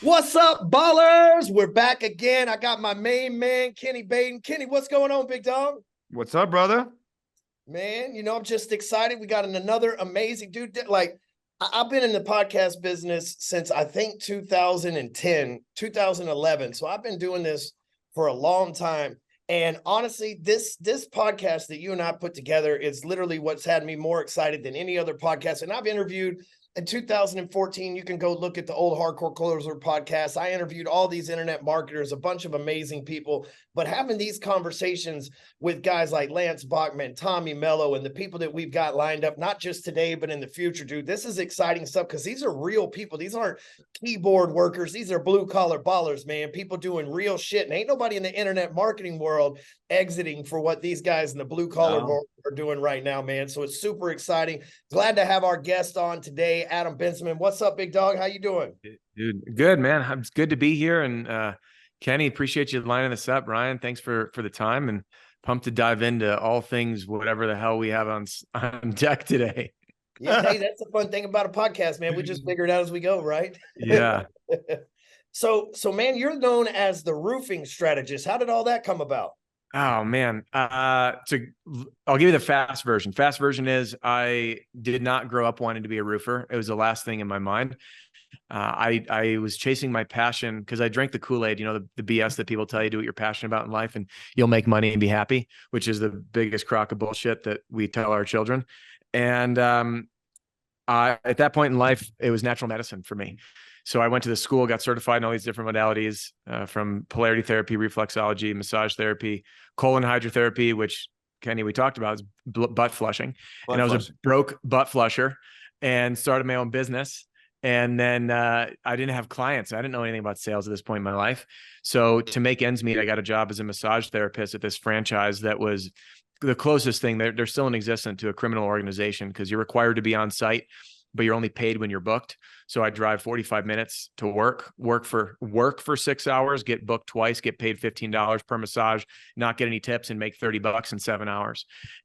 What's up, ballers? We're back again. I got my main man, Kenny Baden. Kenny, what's going on, big dog? What's up, brother? Man, I'm just excited. We got another amazing dude. Like, I've been in the podcast business since I think 2010, 2011. So I've been doing this for a long time. And honestly, this podcast that you and I put together is literally what's had me more excited than any other podcast. And I've interviewed in 2014, you can go look at the old Hardcore Closer podcast. I interviewed all these internet marketers, a bunch of amazing people, but having these conversations with guys like Lance Bachman, Tommy Mello, and the people that we've got lined up, not just today, but in the future, dude, this is exciting stuff because these are real people. These aren't keyboard workers. These are blue collar ballers, man, people doing real shit. And ain't nobody in the internet marketing world exiting for what these guys in the blue collar world are doing right now, man. So it's super exciting. Glad to have our guest on today, Adam Benman. What's up, big dog? How you doing? Dude, good, man. It's good to be here. And Kenny, appreciate you lining this up. Ryan, thanks for the time, and pumped to dive into all things, whatever the hell we have on deck today. Yeah, hey, that's the fun thing about a podcast, man. We just figure it out as we go, right? Yeah. So man, you're known as the roofing strategist. How did all that come about? Oh man. I'll give you the fast version. Fast version is I did not grow up wanting to be a roofer. It was the last thing in my mind. I was chasing my passion because I drank the Kool-Aid, the BS that people tell you, do what you're passionate about in life and you'll make money and be happy, which is the biggest crock of bullshit that we tell our children. And at that point in life, it was natural medicine for me. So I went to the school, got certified in all these different modalities, from polarity therapy, reflexology, massage therapy, colon hydrotherapy, which Kenny, we talked about, is butt flushing. And I was a broke butt flusher and started my own business. And then I didn't have clients. I didn't know anything about sales at this point in my life. So to make ends meet, I got a job as a massage therapist at this franchise that was the closest thing. They're still in existence to a criminal organization because you're required to be on site, but you're only paid when you're booked. So I drive 45 minutes to work for 6 hours, get booked twice, get paid $15 per massage, not get any tips, and make $30 in 7 hours.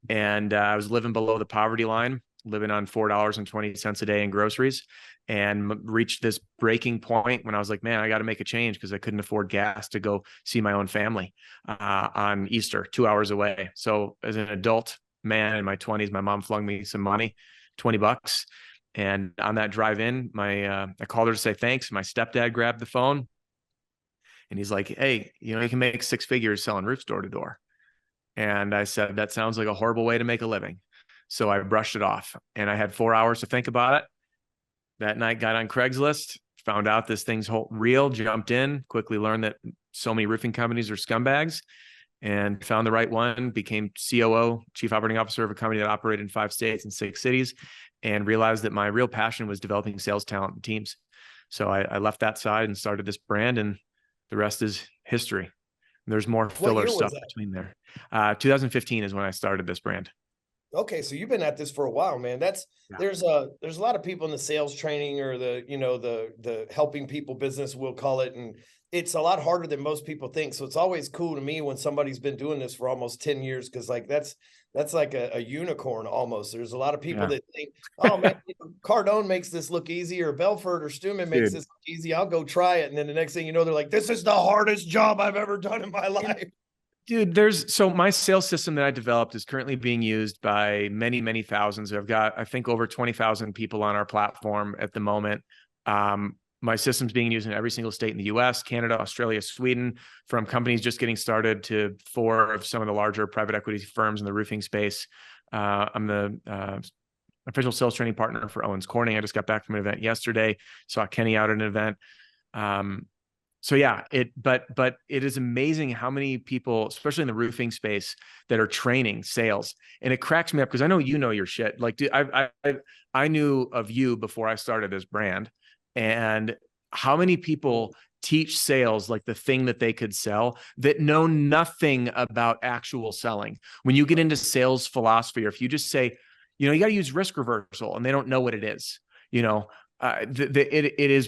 And I was living below the poverty line, living on $4.20 a day in groceries, and reached this breaking point when I was like, man, I got to make a change because I couldn't afford gas to go see my own family on Easter, 2 hours away. So as an adult man in my 20s, my mom flung me some money, $20. And on that drive in, I called her to say thanks. My stepdad grabbed the phone and he's like, hey, you can make 6 figures selling roofs door to door. And I said, that sounds like a horrible way to make a living. So I brushed it off and I had 4 hours to think about it. That night, got on Craigslist, found out this thing's real, jumped in, quickly learned that so many roofing companies are scumbags, and found the right one, became COO, Chief Operating Officer of a company that operated in 5 states and 6 cities, and realized that my real passion was developing sales talent and teams. So I left that side and started this brand, and the rest is history. There's more filler stuff between there. 2015 is when I started this brand. Okay, so you've been at this for a while, man. There's a lot of people in the sales training or the helping people business, we'll call it, and it's a lot harder than most people think. So it's always cool to me when somebody's been doing this for almost 10 years, because like that's like a unicorn almost. There's a lot of people that think, oh man, Cardone makes this look easy, or Belford or Stewman makes this look easy, I'll go try it. And then the next thing you know, they're like, this is the hardest job I've ever done in my life. Dude, so my sales system that I developed is currently being used by many, many thousands. I've got, I think, over 20,000 people on our platform at the moment. My system's being used in every single state in the US, Canada, Australia, Sweden, from companies just getting started to 4 of some of the larger private equity firms in the roofing space. I'm the official sales training partner for Owens Corning. I just got back from an event yesterday, saw Kenny out at an event. So yeah, but it is amazing how many people, especially in the roofing space, that are training sales. And it cracks me up because I know your shit. Like, dude, I knew of you before I started this brand, and how many people teach sales like the thing that they could sell that know nothing about actual selling. When you get into sales philosophy, or if you just say, you got to use risk reversal, and they don't know what it is, it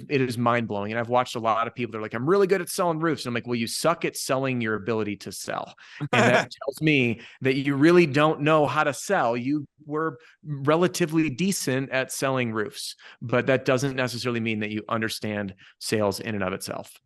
is mind blowing. And I've watched a lot of people that are like, I'm really good at selling roofs. And I'm like, well, you suck at selling your ability to sell. And that tells me that you really don't know how to sell. You we're relatively decent at selling roofs, but that doesn't necessarily mean that you understand sales in and of itself.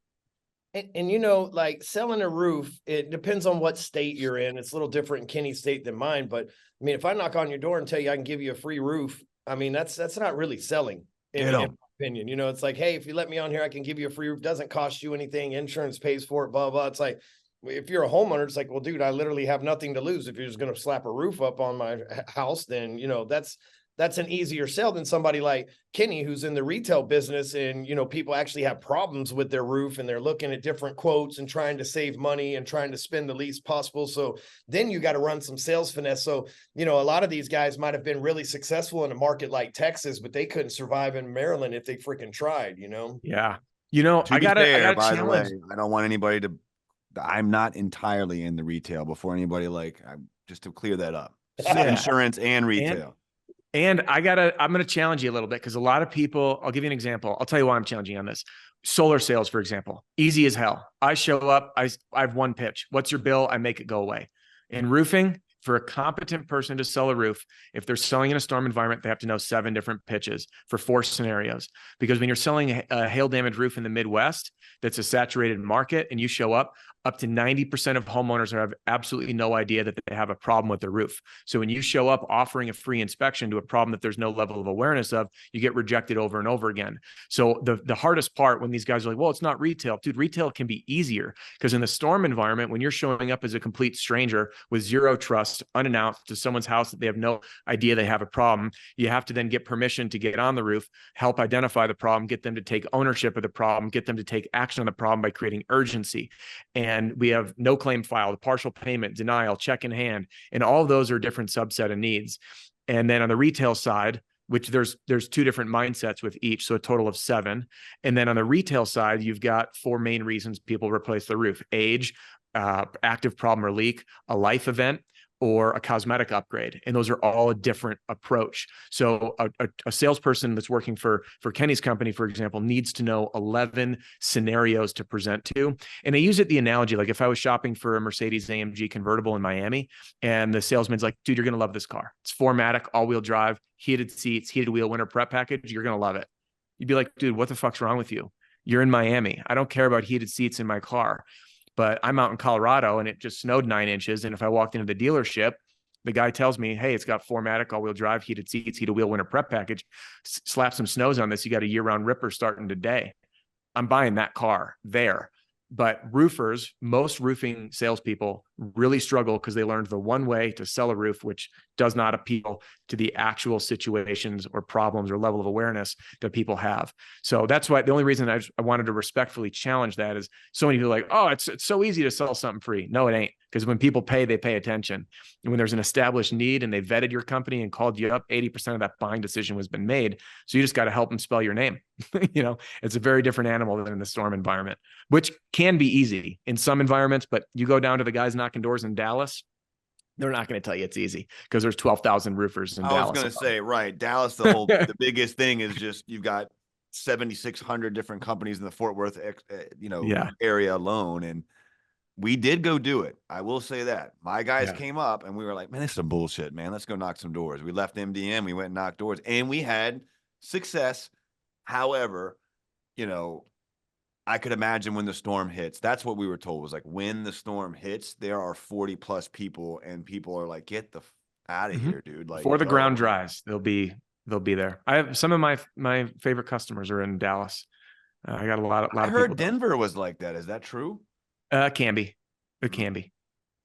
And you know, like selling a roof, it depends on what state you're in. It's a little different in Kenny's state than mine. But I mean, if I knock on your door and tell you I can give you a free roof, I mean, that's not really selling in my opinion. You know, it's like, hey, if you let me on here, I can give you a free roof. Doesn't cost you anything. Insurance pays for it, blah, blah. It's like, if you're a homeowner, it's like, well, dude, I literally have nothing to lose. If you're just going to slap a roof up on my house, then, you know, that's an easier sell than somebody like Kenny, who's in the retail business, and, you know, people actually have problems with their roof and they're looking at different quotes and trying to save money and trying to spend the least possible. So then you got to run some sales finesse. So, you know, a lot of these guys might have been really successful in a market like Texas, but they couldn't survive in Maryland if they freaking tried, you know? Yeah. You know, To be fair, by the way, challenge. I don't want anybody to, I'm not entirely in the retail before anybody, like, just to clear that up. Yeah. Insurance and retail. And I'm going to challenge you a little bit, because a lot of people, I'll give you an example. I'll tell you why I'm challenging you on this. Solar sales, for example, easy as hell. I show up, I have one pitch. What's your bill? I make it go away. In roofing, for a competent person to sell a roof, if they're selling in a storm environment, they have to know 7 different pitches for 4 scenarios. Because when you're selling a hail damaged roof in the Midwest, that's a saturated market, and you show up to 90% of homeowners have absolutely no idea that they have a problem with their roof. So when you show up offering a free inspection to a problem that there's no level of awareness of, you get rejected over and over again. So the hardest part when these guys are like, well, it's not retail. Dude, retail can be easier, because in the storm environment, when you're showing up as a complete stranger with zero trust, unannounced, to someone's house that they have no idea they have a problem, you have to then get permission to get on the roof, help identify the problem, get them to take ownership of the problem, get them to take action on the problem by creating urgency. And we have no claim filed, partial payment, denial, check in hand, and all of those are a different subset of needs. And then on the retail side, which there's 2 different mindsets with each, so a total of 7. And then on the retail side, you've got 4 main reasons people replace the roof: age, active problem or leak, a life event, or a cosmetic upgrade. And those are all a different approach. So a salesperson that's working for Kenny's company, for example, needs to know 11 scenarios to present to. And I use the analogy, like if I was shopping for a Mercedes AMG convertible in Miami, and the salesman's like, dude, you're going to love this car. It's 4MATIC, all-wheel drive, heated seats, heated wheel, winter prep package. You're going to love it. You'd be like, dude, what the fuck's wrong with you? You're in Miami. I don't care about heated seats in my car. But I'm out in Colorado and it just snowed 9 inches. And if I walked into the dealership, the guy tells me, hey, it's got 4MATIC, all-wheel drive, heated seats, heated wheel, winter prep package. Slap some snows on this. You got a year-round ripper starting today. I'm buying that car there. But roofers, most roofing salespeople really struggle because they learned the one way to sell a roof, which does not appeal to the actual situations or problems or level of awareness that people have. So that's why the only reason I wanted to respectfully challenge that is so many people are like, oh, it's so easy to sell something free. No, it ain't. Because when people pay, they pay attention. And when there's an established need and they vetted your company and called you up, 80% of that buying decision has been made. So you just got to help them spell your name. You know, it's a very different animal than in the storm environment, which can be easy in some environments. But you go down to the guys knocking doors in Dallas, they're not going to tell you it's easy because there's 12,000 roofers in Dallas. I was going to say, right. Dallas, the biggest thing is just, you've got 7,600 different companies in the Fort Worth, area alone. And we did go do it. I will say that. My guys came up and we were like, man, this is some bullshit, man. Let's go knock some doors. We left MDM. We went and knocked doors and we had success. However, I could imagine when the storm hits, that's what we were told, was like, when the storm hits, there are 40 plus people and people are like, get the out of here, dude. Like, before the ground dries, they'll be there. I have some of my favorite customers are in Dallas. I got a lot of I heard people Denver was like that. Is that true? It can be.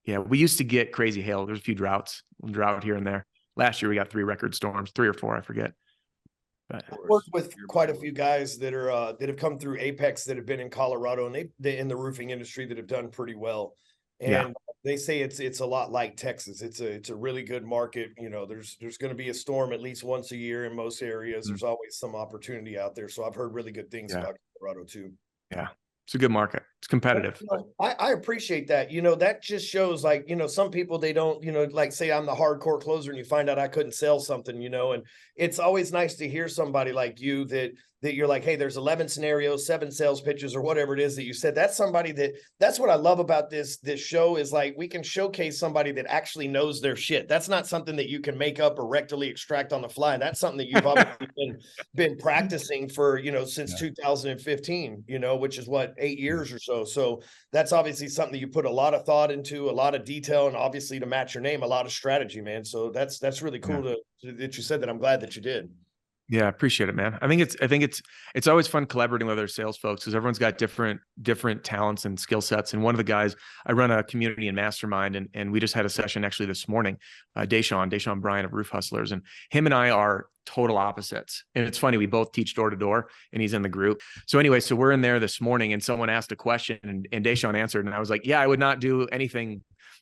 Yeah. We used to get crazy hail. There's a few drought here and there. Last year we got 3 record storms, 3 or 4, I forget. But I worked with quite a few guys that are that have come through Apex that have been in Colorado, and they in the roofing industry that have done pretty well. And they say it's a lot like Texas. It's a really good market. There's going to be a storm at least once a year in most areas. There's always some opportunity out there. So I've heard really good things about Colorado too. Yeah. It's a good market. It's competitive. I appreciate that. That just shows, like, some people, they don't, like, say I'm the hardcore closer and you find out I couldn't sell something, and it's always nice to hear somebody like you that that you're like, hey, there's 11 scenarios, 7 sales pitches, or whatever it is that you said. That's somebody that's what I love about this show, is like, we can showcase somebody that actually knows their shit. That's not something that you can make up or rectally extract on the fly. That's something that you've obviously been practicing for, since 2015, which is what, 8 years or so. So that's obviously something that you put a lot of thought into, a lot of detail, and obviously, to match your name, a lot of strategy, man. So that's really cool that you said that. I'm glad that you did. Yeah, I appreciate it, man. I think it's always fun collaborating with other sales folks, because everyone's got different talents and skill sets. And one of the guys, I run a community and mastermind, and we just had a session actually this morning, Deshaun Bryan of Roof Hustlers, and him and I are total opposites. And it's funny, we both teach door to door, and he's in the group. So anyway, so we're in there this morning, and someone asked a question, and Deshaun answered, and I was like, yeah, I would not do anything.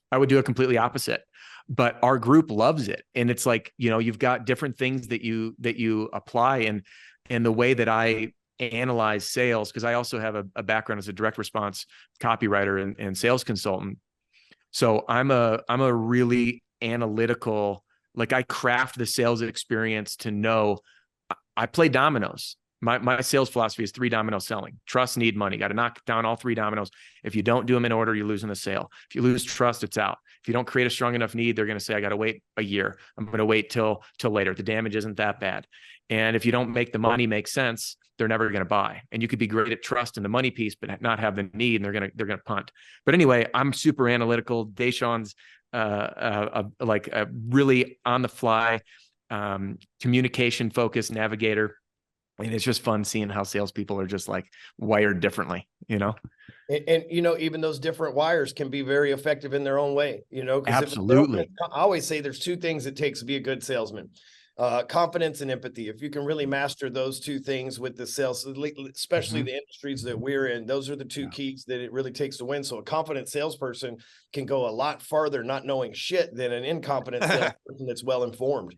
I would do it completely opposite. But our group loves it. And it's like, you've got different things that you apply, and the way that I analyze sales, because I also have a background as a direct response copywriter and sales consultant. So I'm a really analytical, like, I craft the sales experience to know. I play dominoes. My sales philosophy is 3 domino selling: trust, need, money. Got to knock down all 3 dominoes. If you don't do them in order, you're losing the sale. If you lose trust, it's out. If you don't create a strong enough need, they're going to say, I got to wait a year. I'm going to wait till later. The damage isn't that bad. And if you don't make the money make sense, they're never going to buy. And you could be great at trust and the money piece, but not have the need, and they're going to punt. But anyway, I'm super analytical. Deshaun's like a really on the fly, communication focused navigator. And it's just fun seeing how salespeople are just like wired differently, And even those different wires can be very effective in their own way, Absolutely. I always say there's 2 things it takes to be a good salesman: confidence and empathy. If you can really master those 2 things with the sales, especially the industries that we're in, those are the 2 keys that it really takes to win. So a confident salesperson can go a lot farther not knowing shit than an incompetent salesperson that's well informed,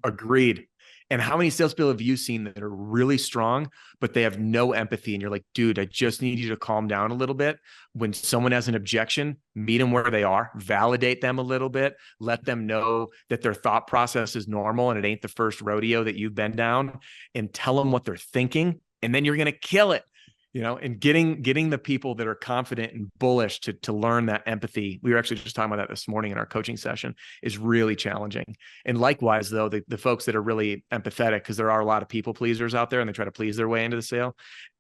Agreed. And how many salespeople have you seen that are really strong, but they have no empathy? And you're like, dude, I just need you to calm down a little bit. When someone has an objection, meet them where they are, validate them a little bit, let them know that their thought process is normal and it ain't the first rodeo that you've been down, and tell them what they're thinking. And then you're going to kill it. And getting the people that are confident and bullish to learn that empathy. We were actually just talking about that this morning in our coaching session, is really challenging. And likewise, though, the folks that are really empathetic, because there are a lot of people pleasers out there, and they try to please their way into the sale.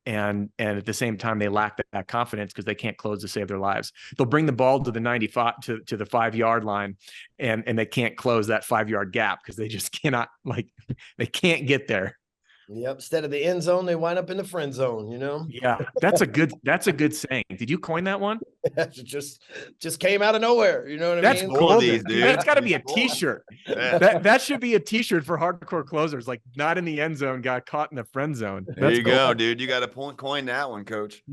And at the same time, they lack that confidence because they can't close to save their lives. They'll bring the ball to the 95 to the 5-yard line, and they can't close that 5-yard gap because they just cannot, they can't get there. Yep. Instead of the end zone, they wind up in the friend zone, Yeah, that's a good saying. Did you coin that one? It just came out of nowhere. You know what I mean? That's cool, dude. That's got to be a t-shirt. That should be a t-shirt for hardcore closers. Like, not in the end zone, got caught in the friend zone. There you go, dude. You got to coin that one, coach.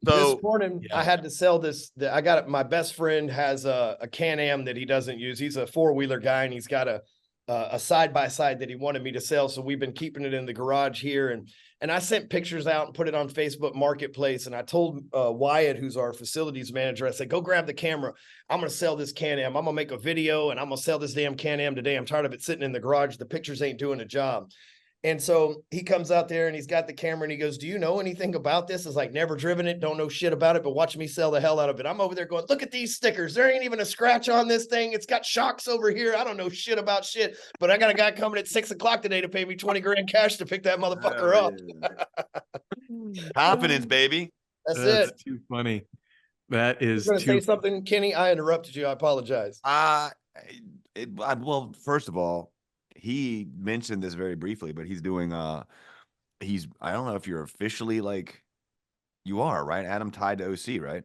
So this morning I had to sell this. I got it. My best friend has a Can-Am that he doesn't use. He's a 4-wheeler guy, and he's got a side-by-side that he wanted me to sell. So we've been keeping it in the garage here. And I sent pictures out and put it on Facebook Marketplace. And I told Wyatt, who's our facilities manager, I said, go grab the camera. I'm going to sell this Can-Am. I'm going to make a video, and I'm going to sell this damn Can-Am today. I'm tired of it sitting in the garage. The pictures ain't doing a job. And so he comes out there and he's got the camera and he goes, do you know anything about this? It's like, never driven it, don't know shit about it, but watch me sell the hell out of it. I'm over there going, look at these stickers. There ain't even a scratch on this thing. It's got shocks over here. I don't know shit about shit, but I got a guy coming at 6 o'clock today to pay me 20 grand cash to pick that motherfucker up. Confidence, baby. That's it. Too funny. That is. You're going to say something, Kenny? I interrupted you. I apologize. Well, first of all, he mentioned this very briefly, but he's doing I don't know if you're officially, like, you are, right? Adam tied to OC, right?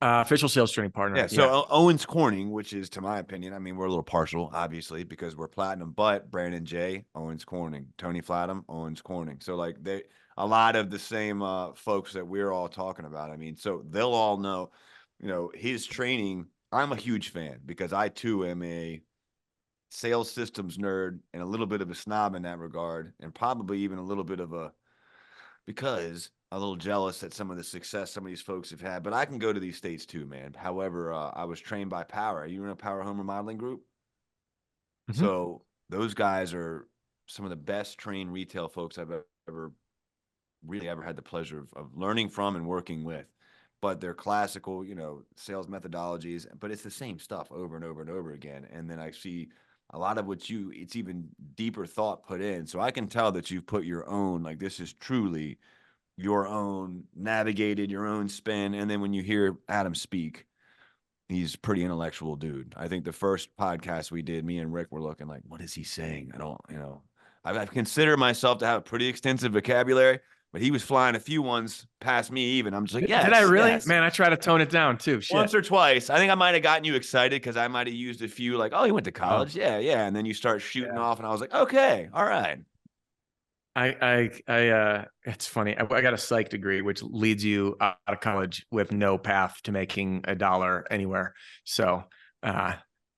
Official sales training partner. Yeah. So Owens Corning, which is, to my opinion, I mean, we're a little partial, obviously, because we're platinum, but Brandon J, Owens Corning, Tony Flatham, Owens Corning. So like a lot of the same folks that we're all talking about. I mean, so they'll all know, his training. I'm a huge fan because I too am a sales systems nerd and a little bit of a snob in that regard, and probably even a little bit of a little jealous at some of the success some of these folks have had. But I can go to these states too, man. However, I was trained by Power. You in a Power Home Remodeling group? Mm-hmm. So those guys are some of the best trained retail folks I've ever really ever had the pleasure of learning from and working with. But they're classical, sales methodologies, but it's the same stuff over and over and over again. And then I see a lot of it's even deeper thought put in. So I can tell that you've put your own, like, this is truly your own navigated, your own spin. And then when you hear Adam speak, he's a pretty intellectual dude. I think the first podcast we did, me and Rick were looking like, what is he saying? I've considered myself to have a pretty extensive vocabulary, but he was flying a few ones past me even. I'm just like, yes. Did I really? Yes. Man, I try to tone it down too. Shit. Once or twice. I think I might have gotten you excited because I might have used a few like, oh, he went to college. Yeah. And then you start shooting off and I was like, okay, all right. It's funny. I got a psych degree, which leads you out of college with no path to making $1 anywhere. So,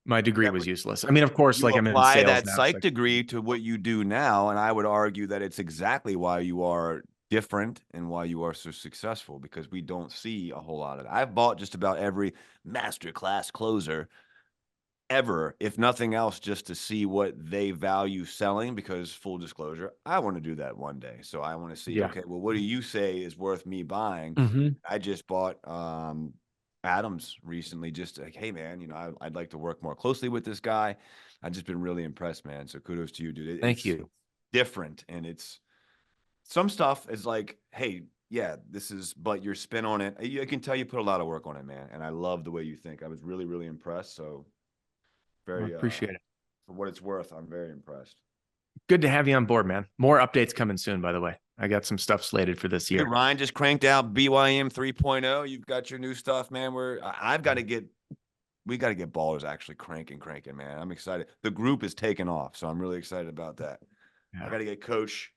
my degree was useless. I mean, of course, like I'm in apply sales that now, psych degree to what you do now, and I would argue that it's exactly why you are different and why you are so successful, because we don't see a whole lot of it. I've bought just about every masterclass closer ever, if nothing else, just to see what they value selling, because full disclosure, I want to do that one day. So I want to see, okay, well, what do you say is worth me buying? I just bought Adams recently, just like, hey man, I'd like to work more closely with this guy. I've just been really impressed, man. So kudos to you, dude. Thank you. Different. And it's some stuff is like, hey, yeah, but your spin on it, I can tell you put a lot of work on it, man. And I love the way you think. I was really, really impressed. So very, I appreciate it. For what it's worth, I'm very impressed. Good to have you on board, man. More updates coming soon, by the way. I got some stuff slated for this year. Hey, Ryan just cranked out BYM 3.0. You've got your new stuff, man. We got to get Ballers actually cranking, man. I'm excited. The group is taking off, so I'm really excited about that. Yeah. I got to get Coach.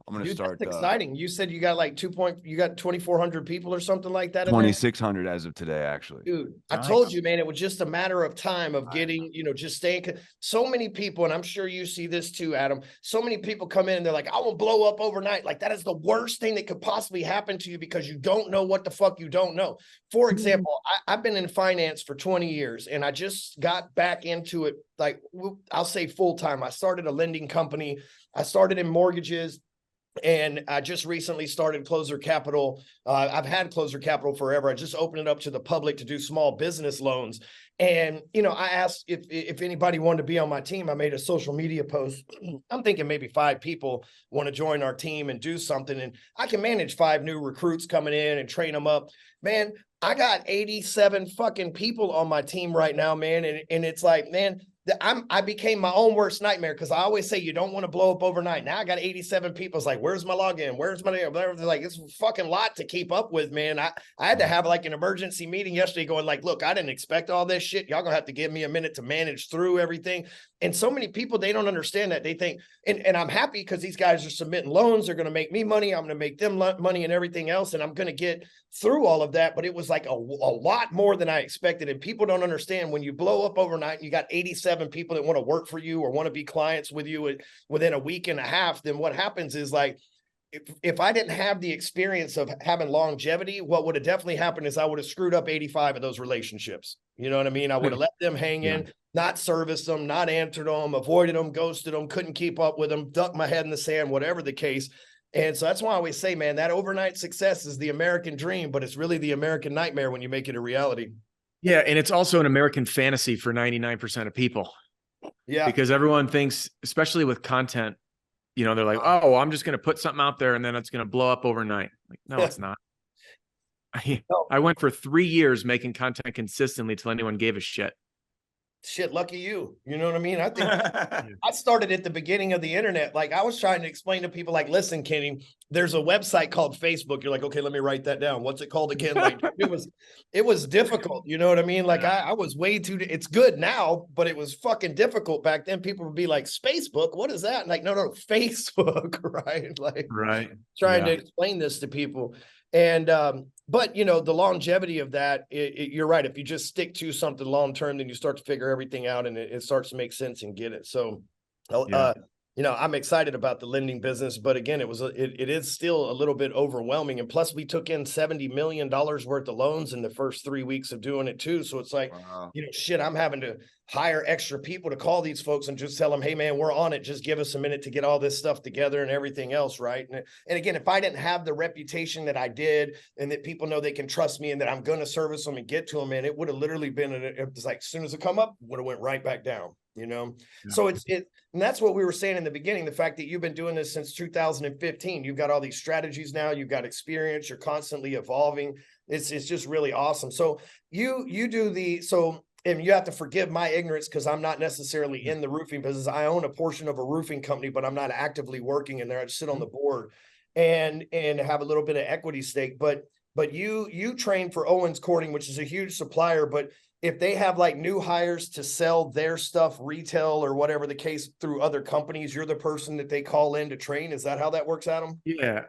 I'm going to start. That's exciting. You said you got like you got 2,400 people or something like that. 2,600 as of today, actually. Dude, nice. I told you, man, it was just a matter of time of getting, just staying. So many people, and I'm sure you see this too, Adam. So many people come in and they're like, I will blow up overnight. Like, that is the worst thing that could possibly happen to you, because you don't know what the fuck you don't know. For example, I've been in finance for 20 years and I just got back into it. Like, I'll say full time. I started a lending company. I started in mortgages. And I just recently started Closer Capital. I've had Closer Capital forever. I just opened it up to the public to do small business loans. And, I asked if anybody wanted to be on my team. I made a social media post. I'm thinking maybe 5 people want to join our team and do something. And I can manage 5 new recruits coming in and train them up. Man, I got 87 fucking people on my team right now, man. And it's like, man, I became my own worst nightmare, because I always say you don't want to blow up overnight. Now I got 87 people. It's like, where's my login? Where's my name? They're like, it's a fucking lot to keep up with, man. I had to have like an emergency meeting yesterday going like, look, I didn't expect all this shit. Y'all gonna have to give me a minute to manage through everything. And so many people, they don't understand that. They think, and I'm happy because these guys are submitting loans. They're going to make me money. I'm going to make them money and everything else. And I'm going to get through all of that. But it was like a lot more than I expected. And people don't understand, when you blow up overnight and you got 87 people that want to work for you or want to be clients with you within a week and a half, then what happens is, like, if I didn't have the experience of having longevity, what would have definitely happened is I would have screwed up 85 of those relationships. You know what I mean? I would have let them hang in, not serviced them, not answered them, avoided them, ghosted them, couldn't keep up with them, ducked my head in the sand, whatever the case. And so that's why I always say, man, that overnight success is the American dream, but it's really the American nightmare when you make it a reality. Yeah. And it's also an American fantasy for 99% of people. Yeah. Because everyone thinks, especially with content, they're like, oh, I'm just going to put something out there and then it's going to blow up overnight. Like, no, it's not. I went for 3 years making content consistently till anyone gave a shit. Shit, lucky you. You know what I mean? I think I started at the beginning of the internet. Like, I was trying to explain to people, like, listen, Kenny, there's a website called Facebook. You're like, okay, let me write that down. What's it called again? Like, it was difficult. You know what I mean? Like, I was way too, it's good now, but it was fucking difficult back then. People would be like, Spacebook, what is that? And like, no, Facebook, right? Like, trying to explain this to people. And, but the longevity of that, you're right. If you just stick to something long-term, then you start to figure everything out and it starts to make sense and get it. So, I'm excited about the lending business, but again, it is still a little bit overwhelming. And plus we took in $70 million worth of loans in the first 3 weeks of doing it too. So it's like, Wow. shit, I'm having to hire extra people to call these folks and just tell them, hey man, we're on it. Just give us a minute to get all this stuff together and everything else. Right. And again, if I didn't have the reputation that I did and that people know they can trust me and that I'm going to service them and get to them, man, it would have literally been, it was like, as soon as it come up, would have went right back down. Yeah. So and that's what we were saying in the beginning, the fact that you've been doing this since 2015, you've got all these strategies now, you've got experience, you're constantly evolving. It's just really awesome. So you do and you have to forgive my ignorance because I'm not necessarily in the roofing business. I own a portion of a roofing company, but I'm not actively working in there. I just sit on the board and have a little bit of equity stake, but you train for Owens Corning, which is a huge supplier, but if they have like new hires to sell their stuff retail or whatever the case through other companies, you're the person that they call in to train. Is that how that works, Adam? Yeah.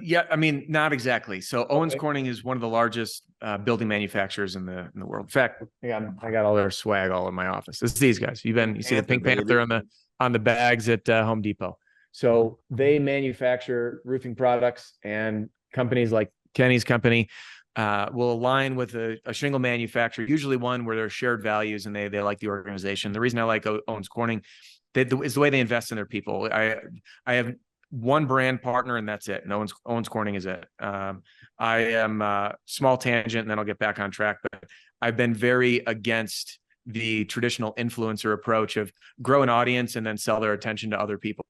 Yeah. I mean, not exactly. So Owens Corning is one of the largest building manufacturers in the world. In fact, I got all their swag all in my office. It's these guys. You see the Pink Panther on the bags at Home Depot. So they manufacture roofing products, and companies like Kenny's company will align with a shingle manufacturer, usually one where there's shared values and they like the organization. The reason I like Owens Corning is the way they invest in their people. I have one brand partner and that's it. And Owens Corning is it. I am small tangent and then I'll get back on track, but I've been very against the traditional influencer approach of grow an audience and then sell their attention to other people.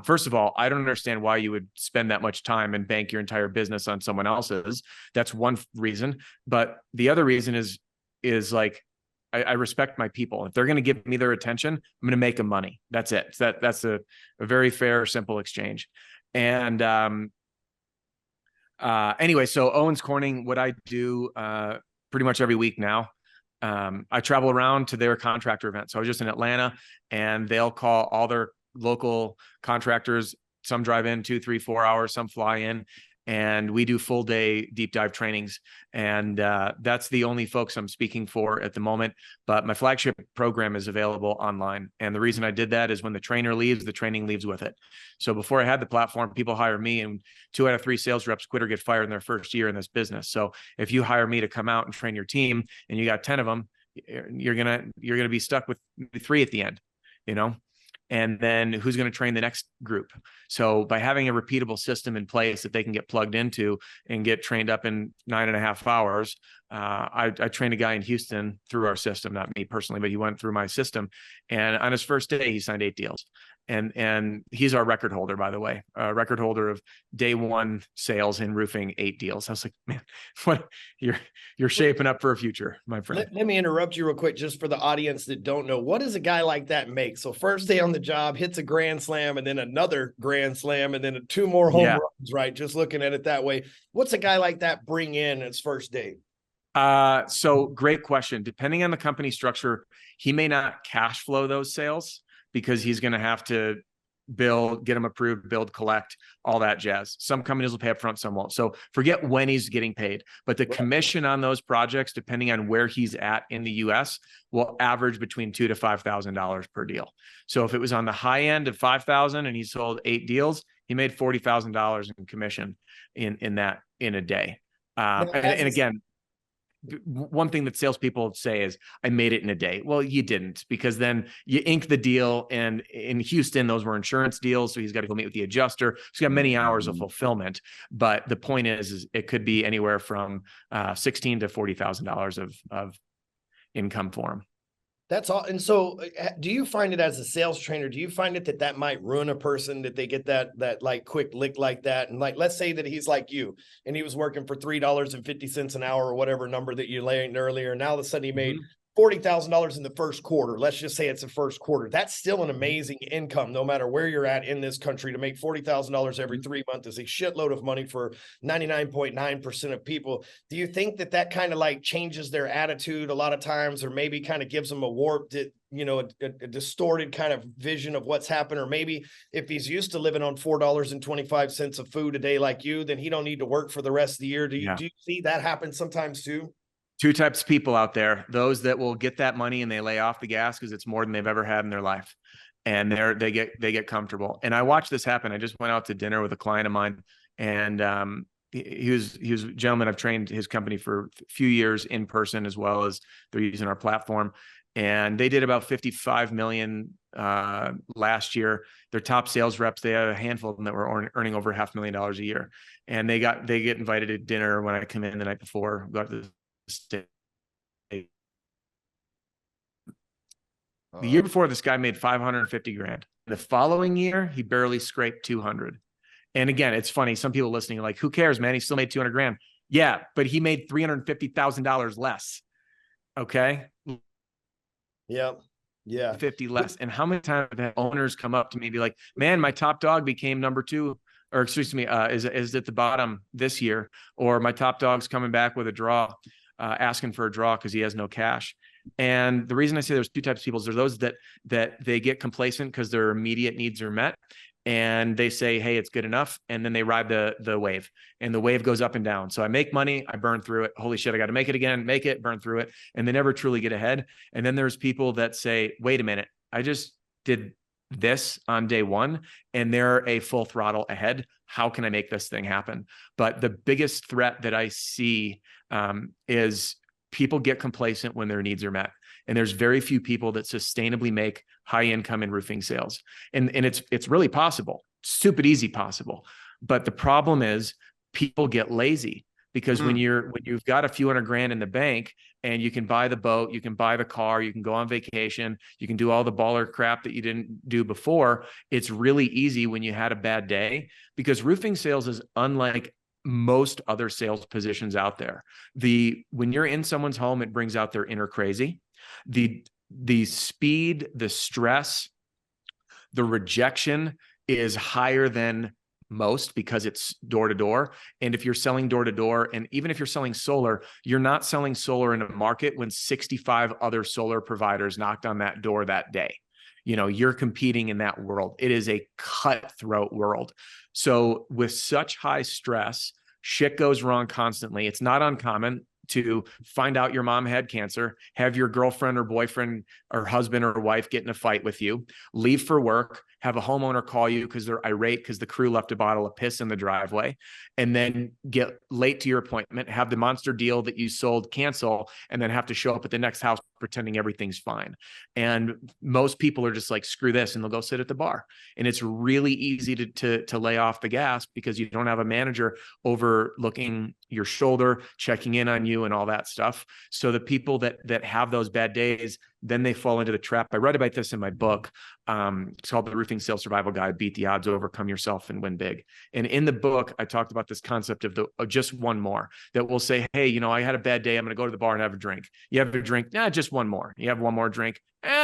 First of all, I don't understand why you would spend that much time and bank your entire business on someone else's. That's one reason. But the other reason is like, I respect my people. If they're going to give me their attention, I'm going to make them money. That's it. That's a very fair, simple exchange. And anyway, so Owens Corning, what I do pretty much every week now, I travel around to their contractor events. So I was just in Atlanta, and they'll call all their local contractors. Some drive in 2, 3, 4 hours, some fly in, and we do full day deep dive trainings. And that's the only folks I'm speaking for at the moment. But my flagship program is available online. And the reason I did that is when the trainer leaves, the training leaves with it. So before I had the platform, people hire me, and 2 out of 3 sales reps quit or get fired in their first year in this business. So if you hire me to come out and train your team and you got 10 of them, you're going to be stuck with 3 at the end, and then who's going to train the next group? So by having a repeatable system in place that they can get plugged into and get trained up in 9.5 hours, I trained a guy in Houston through our system, not me personally, but he went through my system. And on his first day, he signed 8 deals. And he's our record holder, by the way, record holder of day 1 sales in roofing, 8 deals. I was like, man, what you're shaping up for a future, my friend. Let me interrupt you real quick, just for the audience that don't know, what does a guy like that make? So first day on the job, hits a grand slam, and then another grand slam, and then 2 more home runs, right? Just looking at it that way. What's a guy like that bring in his first day? So great question. Depending on the company structure, he may not cash flow those sales, because he's going to have to build, get them approved, build, collect, all that jazz. Some companies will pay up front, some won't. So forget when he's getting paid, but the commission on those projects, depending on where he's at in the US, will average between $2,000 to $5,000 per deal. So if it was on the high end of 5,000 and he sold 8 deals, he made $40,000 in commission in a day. And again, one thing that salespeople say is, I made it in a day. Well, you didn't, because then you ink the deal. And in Houston, those were insurance deals. So he's got to go meet with the adjuster. He's got many hours of fulfillment. But the point is it could be anywhere from $16,000 to $40,000 of income for him. That's all. And so do you find it as a sales trainer, do you find it that might ruin a person, that they get that like quick lick like that? And like, let's say that he's like you and he was working for $3.50 an hour or whatever number that you laid earlier. And now all of a sudden he made $40,000 in the first quarter. Let's just say it's the first quarter. That's still an amazing income, no matter where you're at in this country. To make $40,000 every 3 months is a shitload of money for 99.9% of people. Do you think that kind of like changes their attitude a lot of times, or maybe kind of gives them a warped, a distorted kind of vision of what's happened? Or maybe if he's used to living on $4.25 of food a day like you, then he don't need to work for the rest of the year. Do you see that happen sometimes too? 2 types of people out there: those that will get that money and they lay off the gas because it's more than they've ever had in their life. and they get comfortable. And I watched this happen. I just went out to dinner with a client of mine, and he was a gentleman. I've trained his company for a few years in person, as well as they're using our platform. And they did about 55 million last year. Their top sales reps, they had a handful of them that were earning over $500,000 a year. And they get invited to dinner when I come in the night before, go to the state. The year before, this guy made 550 grand. The following year, he barely scraped 200. And again, it's funny. Some people listening are like, who cares, man? He still made 200 grand. Yeah, but he made $350,000 less. Okay. Yeah. Yeah. 50 less. And how many times have owners come up to me and be like, man, my top dog became number 2, or excuse me, is at the bottom this year, or my top dog's coming back with a draw, asking for a draw because he has no cash. And the reason I say there's 2 types of people is there's those that they get complacent because their immediate needs are met, and they say, hey, it's good enough. And then they ride the wave, and the wave goes up and down. So I make money, I burn through it. Holy shit, I got to make it again, make it, burn through it. And they never truly get ahead. And then there's people that say, wait a minute, I just did this on day 1 and they're a full throttle ahead. How can I make this thing happen? But the biggest threat that I see is people get complacent when their needs are met. And there's very few people that sustainably make high income in roofing sales. And it's really possible, stupid easy possible. But the problem is people get lazy, because when you've got a few hundred grand in the bank and you can buy the boat, you can buy the car, you can go on vacation, you can do all the baller crap that you didn't do before. It's really easy when you had a bad day, because roofing sales is unlike most other sales positions out there. When you're in someone's home, it brings out their inner crazy. The speed, the stress, the rejection is higher than most, because it's door to door. And if you're selling door to door, and even if you're selling solar, you're not selling solar in a market when 65 other solar providers knocked on that door that day. You're competing in that world. It is a cutthroat world. So with such high stress, shit goes wrong constantly. It's not uncommon to find out your mom had cancer, have your girlfriend or boyfriend or husband or wife get in a fight with you, leave for work, have a homeowner call you because they're irate because the crew left a bottle of piss in the driveway, and then get late to your appointment, have the monster deal that you sold cancel, and then have to show up at the next house pretending everything's fine. And most people are just like, screw this, and they'll go sit at the bar. And it's really easy to lay off the gas because you don't have a manager overlooking your shoulder, checking in on you and all that stuff. So the people that have those bad days, then they fall into the trap. I read about this in my book. It's called The Roofing Sales Survival Guide, Beat the Odds, Overcome Yourself, and Win Big. And in the book, I talked about this concept of just one more, that will say, hey, I had a bad day. I'm going to go to the bar and have a drink. You have a drink? Nah, just one more. You have one more drink?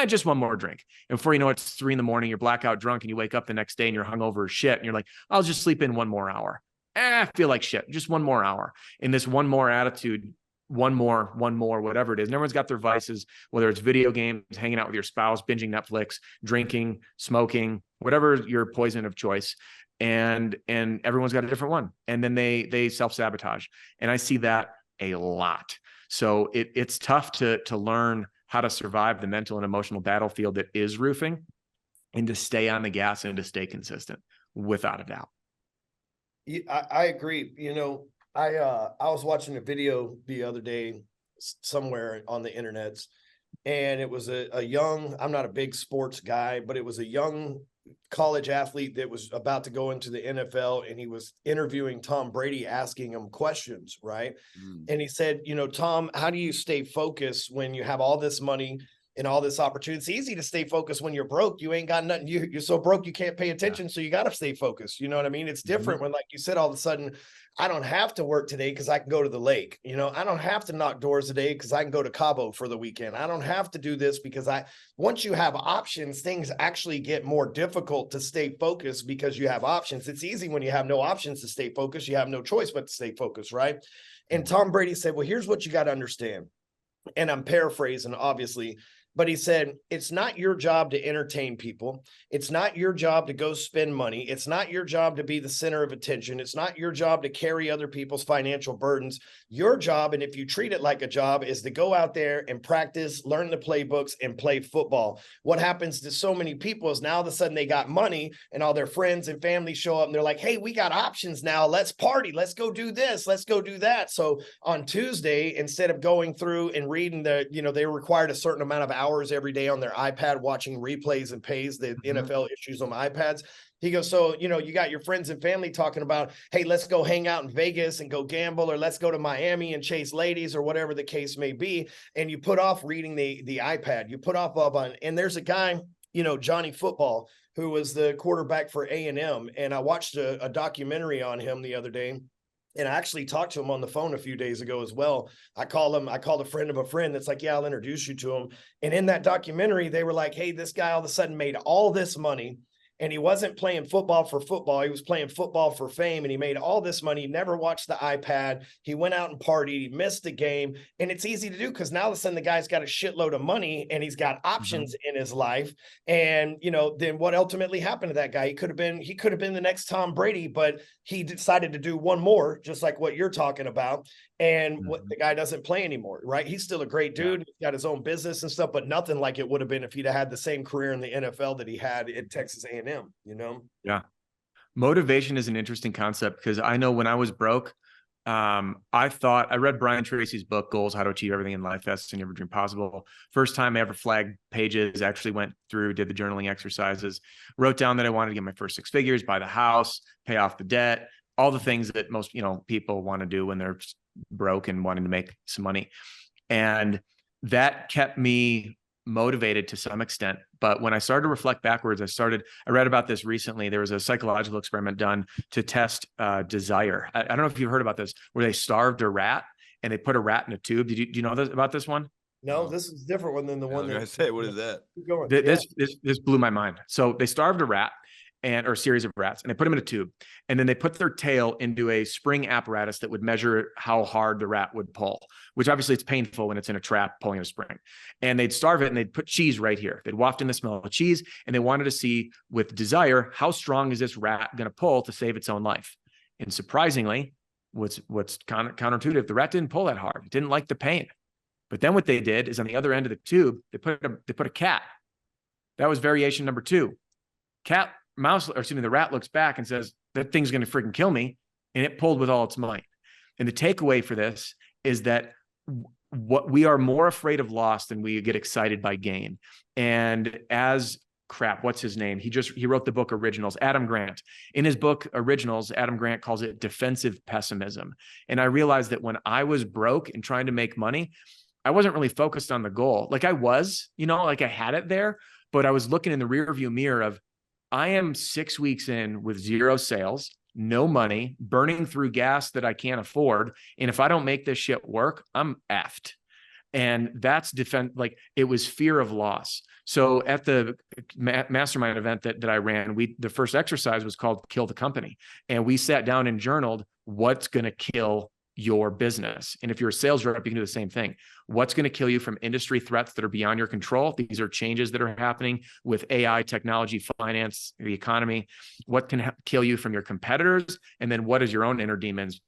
Just one more drink. And before you know it, it's 3 a.m, you're blackout drunk, and you wake up the next day and you're hungover as shit. And you're like, I'll just sleep in 1 more hour. I feel like shit. Just 1 more hour. And this one more attitude, one more, whatever it is. And everyone's got their vices, whether it's video games, hanging out with your spouse, binging Netflix, drinking, smoking, whatever your poison of choice. And everyone's got a different one. And then they self-sabotage. And I see that a lot. So it's tough to learn how to survive the mental and emotional battlefield that is roofing, and to stay on the gas and to stay consistent, without a doubt. I agree. I was watching a video the other day somewhere on the internet, and it was a young, I'm not a big sports guy, but it was a young college athlete that was about to go into the NFL, and he was interviewing Tom Brady, asking him questions, right? And he said, Tom, how do you stay focused when you have all this money and all this opportunity? It's easy to stay focused when you're broke. You ain't got nothing. You're so broke you can't pay attention. Yeah. So you got to stay focused. You know what I mean? It's different when, like you said, all of a sudden, I don't have to work today because I can go to the lake. I don't have to knock doors today because I can go to Cabo for the weekend. I don't have to do this because once you have options, things actually get more difficult to stay focused because you have options. It's easy when you have no options to stay focused. You have no choice but to stay focused, right? And Tom Brady said, well, here's what you got to understand. And I'm paraphrasing, obviously. But he said, it's not your job to entertain people. It's not your job to go spend money. It's not your job to be the center of attention. It's not your job to carry other people's financial burdens. Your job, and if you treat it like a job, is to go out there and practice, learn the playbooks, and play football. What happens to so many people is now all of a sudden they got money and all their friends and family show up and they're like, hey, we got options now. Let's party. Let's go do this. Let's go do that. So on Tuesday, instead of going through and reading they required a certain amount of hours every day on their iPad watching replays and pays the NFL issues on iPads. He goes, so, you got your friends and family talking about, hey, let's go hang out in Vegas and go gamble, or let's go to Miami and chase ladies, or whatever the case may be. And you put off reading the iPad. You put off and there's a guy, Johnny Football, who was the quarterback for A&M. And I watched a documentary on him the other day. And I actually talked to him on the phone a few days ago as well. I called a friend of a friend that's like, yeah, I'll introduce you to him. And in that documentary, they were like, hey, this guy all of a sudden made all this money. And he wasn't playing football for football. He was playing football for fame, and he made all this money. He never watched the iPad. He went out and partied. He missed the game. And it's easy to do because now all of a sudden the guy's got a shitload of money and he's got options in his life. And, then what ultimately happened to that guy? He could have been the next Tom Brady, but he decided to do one more, just like what you're talking about. And the guy doesn't play anymore, right? He's still a great dude. He's got his own business and stuff, but nothing like it would have been if he'd have had the same career in the NFL that he had at Texas A&M, Yeah. Motivation is an interesting concept because I know when I was broke, I read Brian Tracy's book, Goals, How to Achieve Everything in Life Fast and Every Dream Possible. First time I ever flagged pages, actually went through, did the journaling exercises, wrote down that I wanted to get my first 6 figures, buy the house, pay off the debt, all the things that most, people want to do when they're broke and wanting to make some money. And that kept me motivated to some extent. But when I started to reflect backwards, I read about this recently. There was a psychological experiment done to test desire. I don't know if you've heard about this, where they starved a rat and they put a rat in a tube. Do you know about this one? No, this is a different one than the one that I say. What is that? Keep going. This blew my mind. So they starved a rat or a series of rats, and they put them in a tube, and then they put their tail into a spring apparatus that would measure how hard the rat would pull, which obviously it's painful when it's in a trap pulling a spring. And they'd starve it, and they'd put cheese right here. They'd waft in the smell of cheese, and they wanted to see with desire, how strong is this rat going to pull to save its own life? And surprisingly, what's counterintuitive, the rat didn't pull that hard. It didn't like the pain. But then what they did is on the other end of the tube, they put a cat. That was variation number 2. The rat looks back and says, that thing's going to freaking kill me. And it pulled with all its might. And the takeaway for this is that what we are more afraid of loss than we get excited by gain. And what's his name? He wrote the book Originals, Adam Grant. In his book Originals, Adam Grant calls it defensive pessimism. And I realized that when I was broke and trying to make money, I wasn't really focused on the goal. Like I was, like I had it there, but I was looking in the rearview mirror of, I am 6 weeks in with 0 sales, no money, burning through gas that I can't afford. And if I don't make this shit work, I'm effed. And that's it was fear of loss. So at the mastermind event that I ran, the first exercise was called Kill the Company. And we sat down and journaled what's going to kill your business. And if you're a sales rep, you can do the same thing. What's going to kill you from industry threats that are beyond your control? These are changes that are happening with AI, technology, finance, the economy. What can kill you from your competitors? And then what is your own inner demons,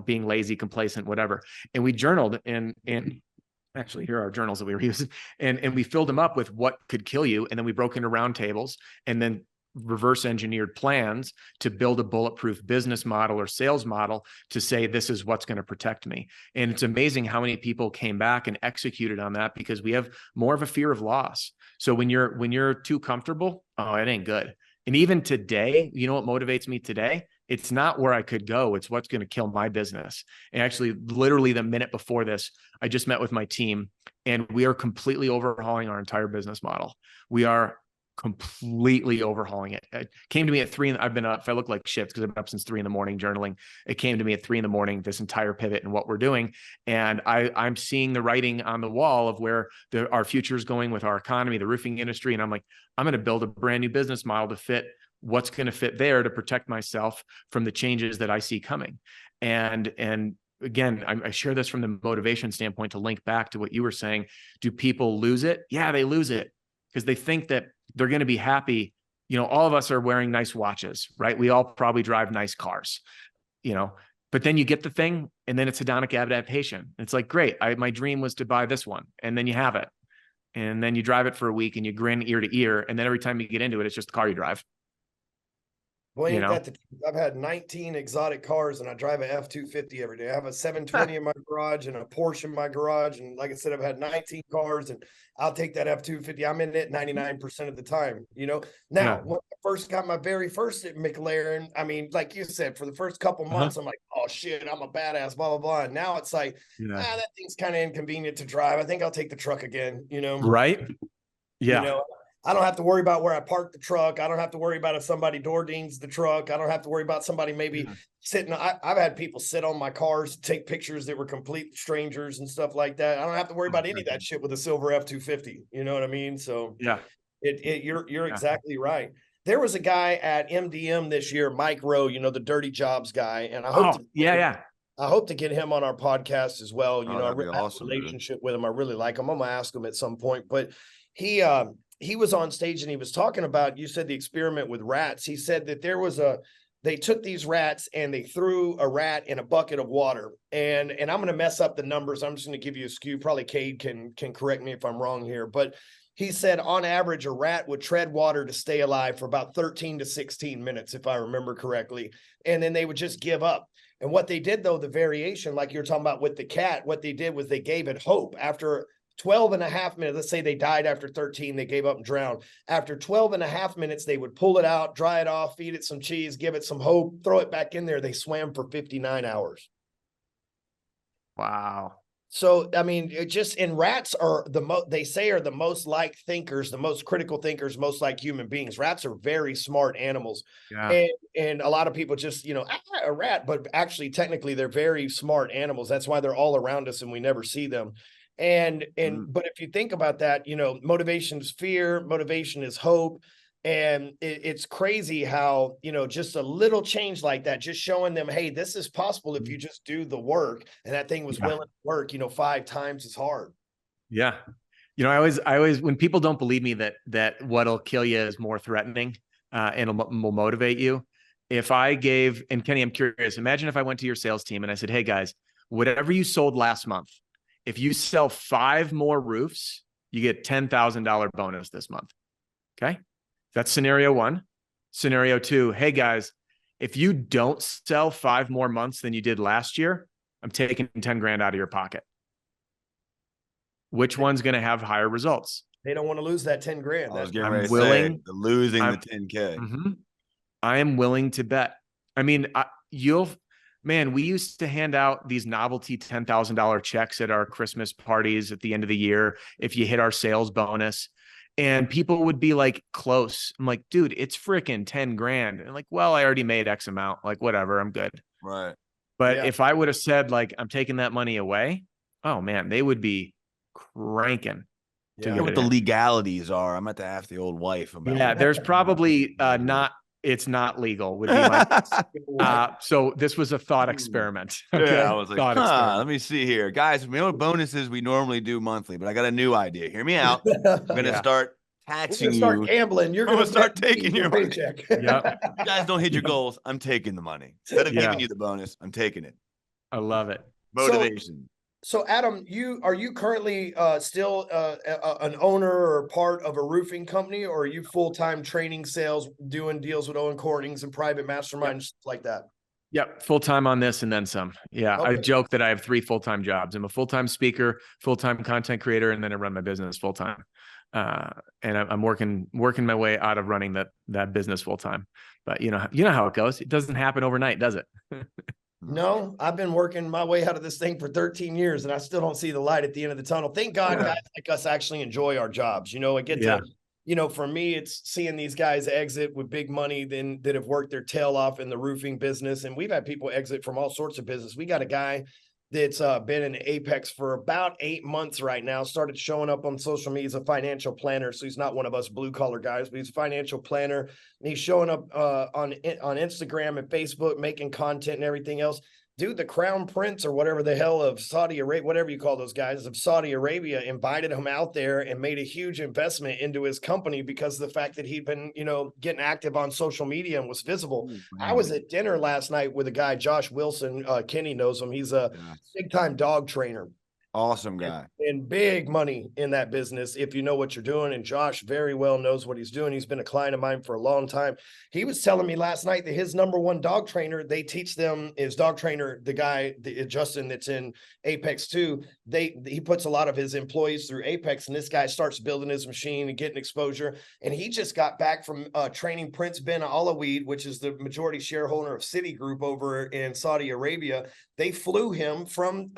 being lazy, complacent, whatever. And we journaled and actually here are our journals that we were using. And we filled them up with what could kill you. And then we broke into round tables and then reverse engineered plans to build a bulletproof business model or sales model to say, this is what's going to protect me. And it's amazing how many people came back and executed on that because we have more of a fear of loss. So when you're too comfortable, it ain't good. And even today, you know what motivates me today? It's not where I could go. It's what's going to kill my business. And actually, literally the minute before this, I just met with my team and we are completely overhauling our entire business model. We are completely overhauling it. It came to me at 3. I've been up, if I look like shit, because I've been up since 3 a.m. journaling. It came to me at 3 a.m, this entire pivot and what we're doing. And I'm seeing the writing on the wall of where our future is going with our economy, the roofing industry. And I'm like, I'm going to build a brand new business model to fit what's going to fit there to protect myself from the changes that I see coming. And again, I share this from the motivation standpoint to link back to what you were saying. Do people lose it? Yeah, they lose it because they think that they're going to be happy. You know, all of us are wearing nice watches, right? We all probably drive nice cars, you know, but then you get the thing and then it's hedonic adaptation. It's like, great. My dream was to buy this one. And then you have it. And then you drive it for a week and you grin ear to ear. And then every time you get into it, it's just the car you drive. Boy, ain't that the truth. I've had 19 exotic cars and I drive a F-250 every day. I have a 720 in my garage and a Porsche in my garage. And like I said, I've had 19 cars and I'll take that F-250. I'm in it 99% of the time, you know. Now, when I first got my very first McLaren, I mean, like you said, for the first couple months, I'm like, oh shit, I'm a badass, blah, blah, blah. And now it's like, that thing's kind of inconvenient to drive. I think I'll take the truck again, you know. Right. Yeah. You know, I don't have to worry about where I park the truck. I don't have to worry about if somebody door dings the truck. I don't have to worry about somebody maybe sitting. I've had people sit on my cars, take pictures that were complete strangers and stuff like that. I don't have to worry about any of that shit with a silver F-250. You know what I mean? So you're exactly right. There was a guy at MDM this year, Mike Rowe, you know, the dirty jobs guy. And I hope I hope to get him on our podcast as well. You know, I really have a relationship with him. I really like him. I'm going to ask him at some point, but he was on stage and he was talking about, you said the experiment with rats. He said that they took these rats and they threw a rat in a bucket of water. And I'm going to mess up the numbers. I'm just going to give you a skew. Probably Cade can correct me if I'm wrong here, but he said on average, a rat would tread water to stay alive for about 13 to 16 minutes, if I remember correctly. And then they would just give up. And what they did though, the variation, like you're talking about with the cat, what they did was they gave it hope after 12 and a half minutes. Let's say they died after 13, they gave up and drowned. After 12 and a half minutes, they would pull it out, dry it off, feed it some cheese, give it some hope, throw it back in there. They swam for 59 hours. Wow. So, I mean, it just, and rats are they say are the most like thinkers, the most critical thinkers, most like human beings. Rats are very smart animals. Yeah. And a lot of people just, you know, a rat, but actually technically they're very smart animals. That's why they're all around us and we never see them. But if you think about that, you know, motivation is fear, motivation is hope. And it's crazy how, you know, just a little change like that, just showing them, hey, this is possible if you just do the work. And that thing was willing to work, you know, 5 times as hard. Yeah. You know, I always, when people don't believe me that what'll kill you is more threatening and will motivate you. If I gave, and Kenny, I'm curious, imagine if I went to your sales team and I said, hey guys, whatever you sold last month, if you sell 5 more roofs, you get $10,000 bonus this month. Okay. That's scenario 1. Scenario 2, hey guys, if you don't sell 5 more months than you did last year, I'm taking 10 grand out of your pocket. Which one's going to have higher results? They don't want to lose that 10 grand. I'm willing, losing the 10K. I am willing to bet. I mean, man, we used to hand out these novelty $10,000 checks at our Christmas parties at the end of the year if you hit our sales bonus. And people would be like, close. I'm like, dude, it's freaking 10 grand. And like, well, I already made X amount. Like, whatever, I'm good. Right. But if I would have said, like, I'm taking that money away, oh man, they would be cranking. Yeah. What the legalities are. I'm going to ask the old wife about. Yeah, there's probably it's not legal would be my so this was a thought experiment. Okay? Yeah, I was like, let me see here. Guys, we know what bonuses we normally do monthly, but I got a new idea. Hear me out. I'm gonna start taxing you. Start gambling. You're gonna start taking your paycheck. Yeah. You guys don't hit your goals. I'm taking the money. Instead of giving you the bonus, I'm taking it. I love it. Motivation. So Adam, are you currently still an owner or part of a roofing company, or are you full-time training sales, doing deals with Owen Cornings and private masterminds stuff like that? Yep. Full-time on this and then some. Yeah. Okay. I joke that I have 3 full-time jobs. I'm a full-time speaker, full-time content creator, and then I run my business full-time. And I'm working my way out of running that business full-time, but you know how it goes. It doesn't happen overnight, does it? No, I've been working my way out of this thing for 13 years and I still don't see the light at the end of the tunnel. Thank God guys like us actually enjoy our jobs. You know, I get to, you know, for me, it's seeing these guys exit with big money that have worked their tail off in the roofing business. And we've had people exit from all sorts of business. We got a guy that's been in Apex for about 8 months right now, started showing up on social media. He's a financial planner. So he's not one of us blue collar guys, but he's a financial planner. And he's showing up on Instagram and Facebook, making content and everything else. dude, the crown prince or whatever the hell of Saudi Arabia, whatever you call those guys of Saudi Arabia, invited him out there and made a huge investment into his company because of the fact that he'd been, getting active on social media and was visible. I was at dinner last night with a guy, Josh Wilson. Kenny knows him. He's a big time dog trainer. Awesome guy. And big money in that business if you know what you're doing. And Josh very well knows what he's doing. He's been a client of mine for a long time. He was telling me last night that his number one dog trainer, they teach them, is dog trainer, the guy, Justin, that's in Apex too. He puts a lot of his employees through Apex, and this guy starts building his machine and getting exposure. And he just got back from training Prince bin Alaweed, which is the majority shareholder of Citigroup over in Saudi Arabia. They flew him from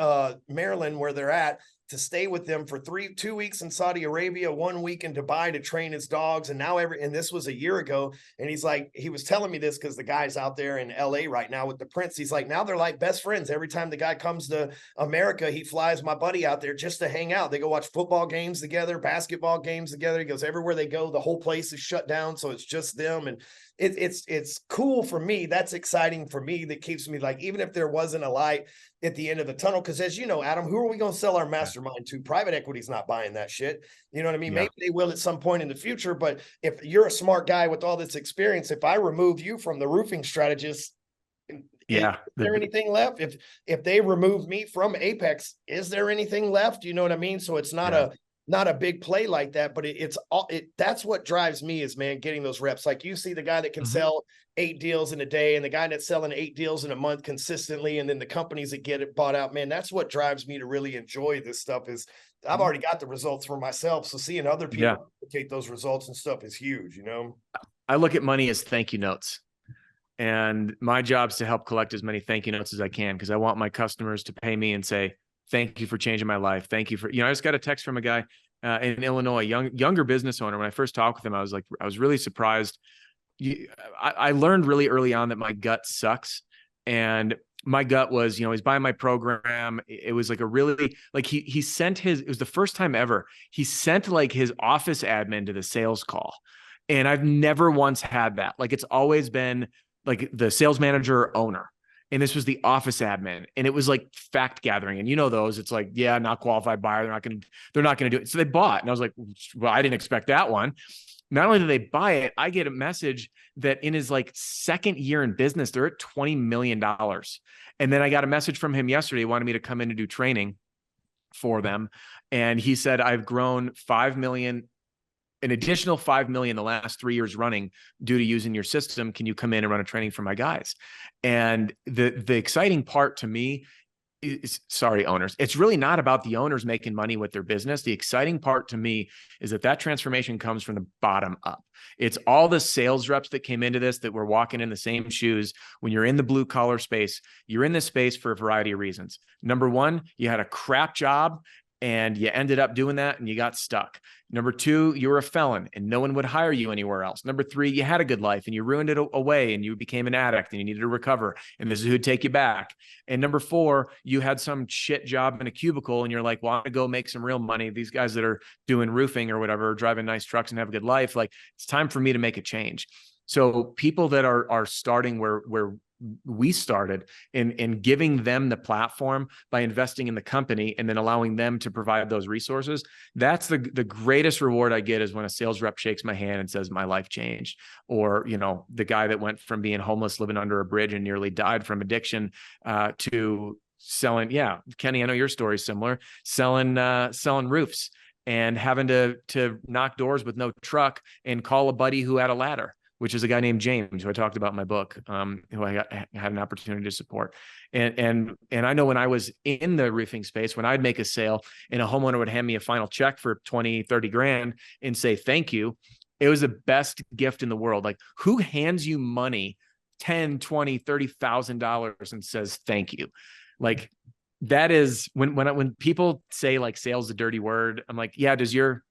Maryland, where they're at, to stay with them for 2 weeks in Saudi Arabia, 1 week in Dubai to train his dogs. And now and this was a year ago. And he's like, he was telling me this because the guy's out there in LA right now with the Prince. He's like, now they're like best friends. Every time the guy comes to America, he flies my buddy out there just to hang out. They go watch football games together, basketball games together. He goes, everywhere they go, the whole place is shut down. So it's just them. And it's cool for me. That's exciting for me. That keeps me like, even if there wasn't a light at the end of the tunnel, because as you know, Adam, who are we going to sell our mastermind to? Private equity's not buying that shit. You know what I mean? Yeah. Maybe they will at some point in the future, but if you're a smart guy with all this experience, if I remove you from the roofing strategist, is there anything left? If they remove me from Apex, is there anything left? You know what I mean? So it's not a big play like that, but that's what drives me is, man, getting those reps. Like you see the guy that can sell 8 deals in a day and the guy that's selling 8 deals in a month consistently. And then the companies that get it bought out, man, that's what drives me to really enjoy this stuff. Is I've already got the results for myself. So seeing other people take those results and stuff is huge, I look at money as thank you notes. And my job is to help collect as many thank you notes as I can, because I want my customers to pay me and say, thank you for changing my life. Thank you for, I just got a text from a guy in Illinois, younger business owner. When I first talked with him, I was really surprised. I learned really early on that my gut sucks. And my gut was, he's buying my program. It was like he sent it was the first time ever he sent like his office admin to the sales call. And I've never once had that. Like it's always been like the sales manager or owner. And this was the office admin, and it was like fact gathering. And those, it's like, not qualified buyer. They're not going to do it. So they bought. And I was like, well, I didn't expect that one. Not only did they buy it, I get a message that in his like second year in business, they're at $20 million. And then I got a message from him yesterday. He wanted me to come in and do training for them. And he said, I've grown 5 million, an additional 5 million the last 3 years running due to using your system. Can you come in and run a training for my guys? And the exciting part to me is, sorry, owners, it's really not about the owners making money with their business. The exciting part to me is that transformation comes from the bottom up. It's all the sales reps that came into this, that were walking in the same shoes. When you're in the blue collar space, you're in this space for a variety of reasons. Number one, you had a crap job and you ended up doing that and you got stuck. Number two, you were a felon and no one would hire you anywhere else. Number three, you had a good life and you ruined it away and you became an addict and you needed to recover. And this is who'd take you back. And number four, you had some shit job in a cubicle and you're like, well, I'm gonna go make some real money. These guys that are doing roofing or whatever, driving nice trucks and have a good life, like it's time for me to make a change. So people that are starting where we started in giving them the platform by investing in the company and then allowing them to provide those resources. That's the greatest reward I get, is when a sales rep shakes my hand and says, my life changed. Or, the guy that went from being homeless, living under a bridge and nearly died from addiction, to selling. Yeah. Kenny, I know your story is similar, selling roofs and having to knock doors with no truck and call a buddy who had a ladder, which is a guy named James, who I talked about in my book, who I had an opportunity to support. And I know when I was in the roofing space, when I'd make a sale and a homeowner would hand me a final check for 20, 30 grand and say, thank you, it was the best gift in the world. Like, who hands you money, 10, 20, $30,000 and says, thank you? Like, that is when people say like sales is a dirty word, I'm like, yeah, does your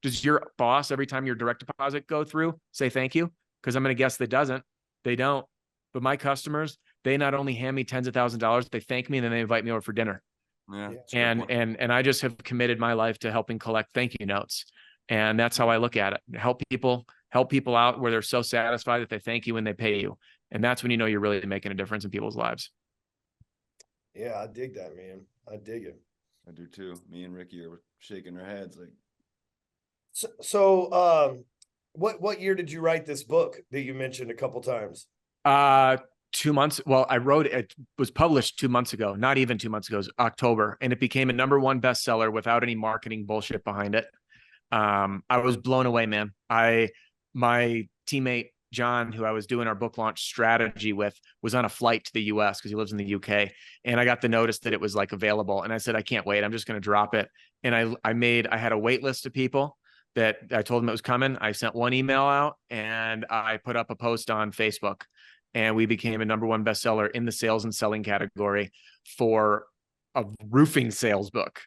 boss, every time your direct deposit go through, say thank you? Because I'm going to guess they don't. But my customers, they not only hand me tens of thousands of dollars, they thank me and then they invite me over for dinner. Yeah. And I just have committed my life to helping collect thank you notes. And that's how I look at it. Help people out where they're so satisfied that they thank you when they pay you. And that's when you're really making a difference in people's lives. Yeah, I dig that, man. I dig it. I do too. Me and Ricky are shaking our heads like. What year did you write this book that you mentioned a couple times? 2 months. Well, I wrote it. It was published 2 months ago, not even 2 months ago, it was October. And it became a #1 bestseller without any marketing bullshit behind it. I was blown away, man. My teammate, John, who I was doing our book launch strategy with, was on a flight to the US because he lives in the UK. And I got the notice that it was like available. And I said, I can't wait. I'm just going to drop it. And I had a wait list of people that I told them it was coming. I sent one email out and I put up a post on Facebook, and we became a #1 bestseller in the sales and selling category for a roofing sales book.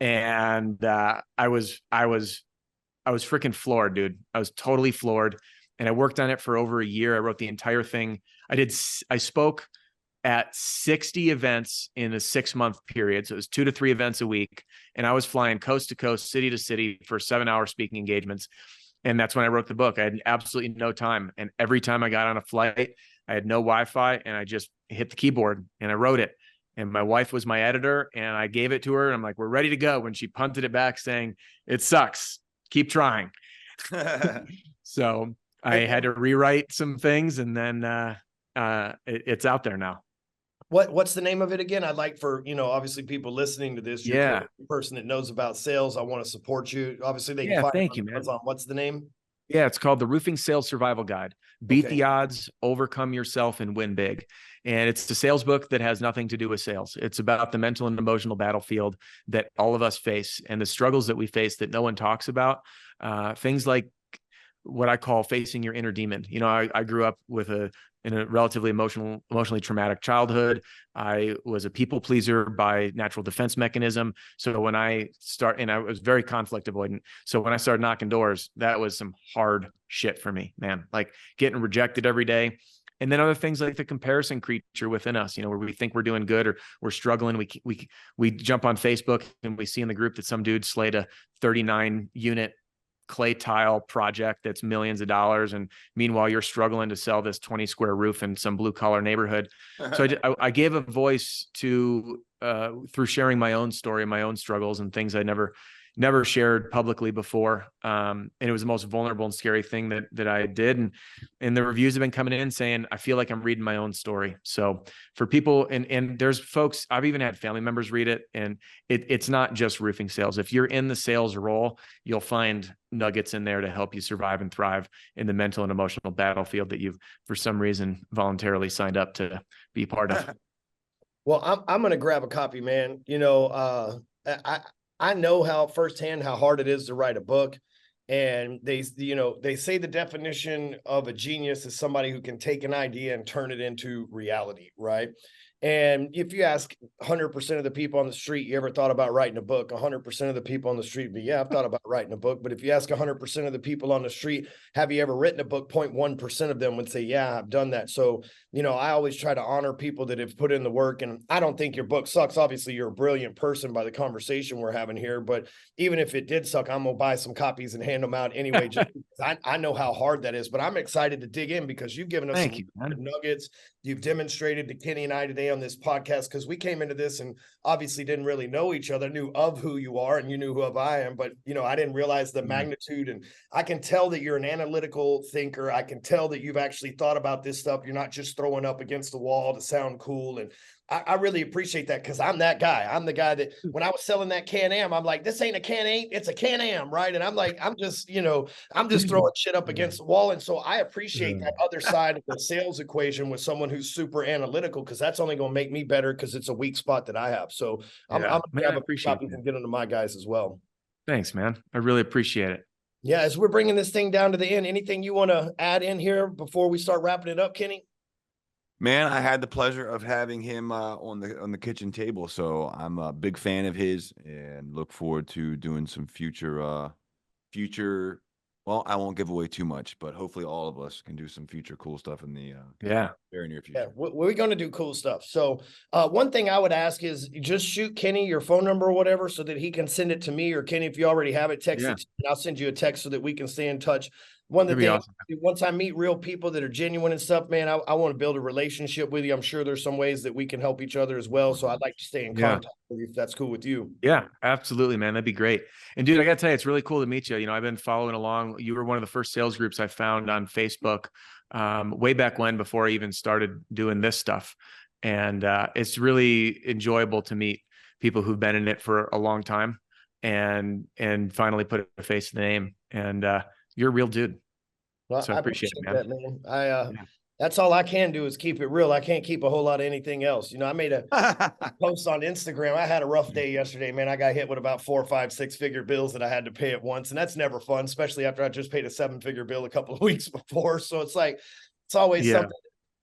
And I was freaking floored, dude. I was totally floored. And I worked on it for over a year. I wrote the entire thing. I spoke at 60 events in a 6-month period. So it was 2 to 3 events a week. And I was flying coast to coast, city to city for 7-hour speaking engagements. And that's when I wrote the book. I had absolutely no time. And every time I got on a flight, I had no Wi-Fi, and I just hit the keyboard and I wrote it. And my wife was my editor, and I gave it to her. And I'm like, we're ready to go. When she punted it back saying, it sucks, keep trying. So I had to rewrite some things, and then it's out there now. What's the name of it again? I'd like for, obviously people listening to this, you're a person that knows about sales. I want to support you. Obviously they can find thank you, man. What's the name? Yeah, it's called The Roofing Sales Survival Guide. Beat the odds, overcome yourself, and win big. And it's a sales book that has nothing to do with sales. It's about the mental and emotional battlefield that all of us face and the struggles that we face that no one talks about. Things like what I call facing your inner demon. I grew up in a relatively emotionally traumatic childhood. I was a people pleaser by natural defense mechanism. So when I was very conflict avoidant. So when I started knocking doors, that was some hard shit for me, man, like getting rejected every day. And then other things like the comparison creature within us, where we think we're doing good or we're struggling. We jump on Facebook and we see in the group that some dude slayed a 39 unit clay tile project that's millions of dollars, and meanwhile you're struggling to sell this 20 square roof in some blue collar neighborhood. So I gave a voice to through sharing my own story, my own struggles, and things I never shared publicly before. And it was the most vulnerable and scary thing that I did. And the reviews have been coming in saying, I feel like I'm reading my own story. So for people, and there's folks, I've even had family members read it, and it's not just roofing sales. If you're in the sales role, you'll find nuggets in there to help you survive and thrive in the mental and emotional battlefield that you've, for some reason, voluntarily signed up to be part of. Well, I'm going to grab a copy, man. I know firsthand how hard it is to write a book. And they say the definition of a genius is somebody who can take an idea and turn it into reality, right? And if you ask 100% of the people on the street, you ever thought about writing a book? 100% of the people on the street, but yeah, I've thought about writing a book. But if you ask 100% of the people on the street, have you ever written a book? 0.1% of them would say, yeah, I've done that. So, I always try to honor people that have put in the work. And I don't think your book sucks. Obviously, you're a brilliant person by the conversation we're having here. But even if it did suck, I'm going to buy some copies and hand them out anyway. Just I know how hard that is. But I'm excited to dig in because you've given us some nuggets. You've demonstrated to Kenny and I today on this podcast, because we came into this and obviously didn't really know each other, knew of who you are and you knew who I am, but I didn't realize the magnitude. And I can tell that you're an analytical thinker. I can tell that you've actually thought about this stuff. You're not just throwing up against the wall to sound cool. And I really appreciate that, because I'm that guy. I'm the guy that when I was selling that Can-Am, I'm like, this ain't a Can-8, it's a Can-Am, right? And I'm like, I'm just throwing shit up against the wall. And so I appreciate that other side of the sales equation with someone who's super analytical, because that's only going to make me better, because it's a weak spot that I have. So I'm going to grab a copy and get them to my guys as well. Thanks, man. I really appreciate it. Yeah, as we're bringing this thing down to the end, anything you want to add in here before we start wrapping it up, Kenny? Man, I had the pleasure of having him on the kitchen table, so I'm a big fan of his and look forward to doing some future. Well, I won't give away too much, but hopefully all of us can do some future cool stuff in the very near future. Yeah, we're going to do cool stuff. So one thing I would ask is just shoot Kenny your phone number or whatever, so that he can send it to me, or Kenny, if you already have it, text it to me, and I'll send you a text so that we can stay in touch. one of the That'd things, be awesome. once I meet real people that are genuine and stuff, man, I want to build a relationship with you. I'm sure there's some ways that we can help each other as well. So I'd like to stay in contact with you if that's cool with you. Yeah, absolutely, man. That'd be great. And dude, I gotta tell you, it's really cool to meet you. You know, I've been following along. You were one of the first sales groups I found on Facebook, way back when, before I even started doing this stuff. And it's really enjoyable to meet people who've been in it for a long time and finally put a face to the name. And you're a real dude. Well, So I appreciate it, man. that, man. That's all I can do is keep it real. I can't keep a whole lot of anything else. You know, I made a post on Instagram. I had a rough day yesterday, man. I got hit with about 4, 5, 6-figure bills that I had to pay at once. And that's never fun, especially after I just paid a 7-figure bill a couple of weeks before. So it's like, it's always something.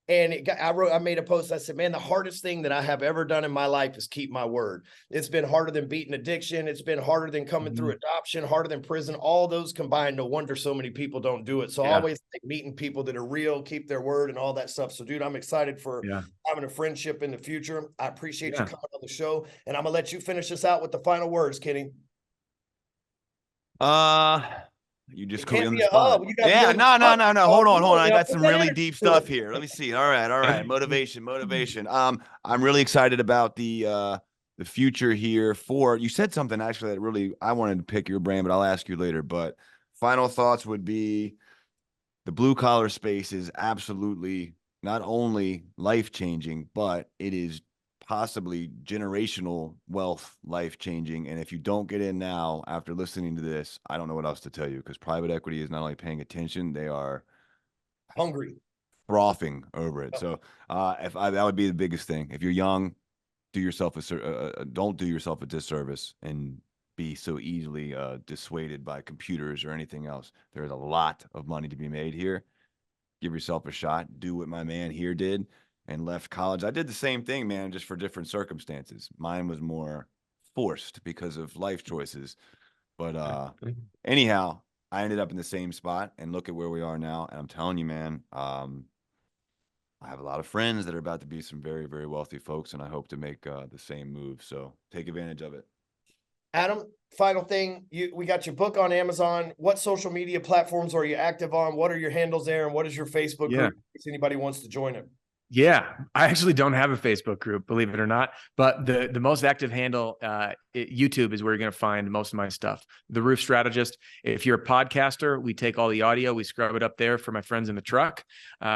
And I made a post. I said, man, the hardest thing that I have ever done in my life is keep my word. It's been harder than beating addiction. It's been harder than coming through adoption, harder than prison, all those combined. No wonder so many people don't do it. So I always like meeting people that are real, keep their word and all that stuff. So dude, I'm excited for having a friendship in the future. I appreciate you coming on the show, and I'm gonna let you finish this out with the final words, Kenny. You just caught me on the spot. No. Hold on. I got some really deep stuff here. Let me see. All right. Motivation. I'm really excited about the future here. You said something actually that really I wanted to pick your brain, but I'll ask you later. But final thoughts would be the blue collar space is absolutely not only life-changing, but it is possibly generational wealth life-changing. And if you don't get in now after listening to this, I don't know what else to tell you, because private equity is not only paying attention, they are hungry, frothing over it. So that would be the biggest thing. If you're young, don't do yourself a disservice and be so easily dissuaded by computers or anything else. There's a lot of money to be made here. Give yourself a shot. Do what my man here did and left college. I did the same thing, man, just for different circumstances. Mine was more forced because of life choices. But anyhow, I ended up in the same spot, and look at where we are now. And I'm telling you, man, I have a lot of friends that are about to be some very, very wealthy folks, and I hope to make the same move. So take advantage of it. Adam, final thing, we got your book on Amazon. What social media platforms are you active on? What are your handles there? And what is your Facebook group if anybody wants to join it? Yeah, I actually don't have a Facebook group, believe it or not, but the most active handle, YouTube is where you're going to find most of my stuff. The Roof Strategist. If you're a podcaster, we take all the audio, we scrub it up there for my friends in the truck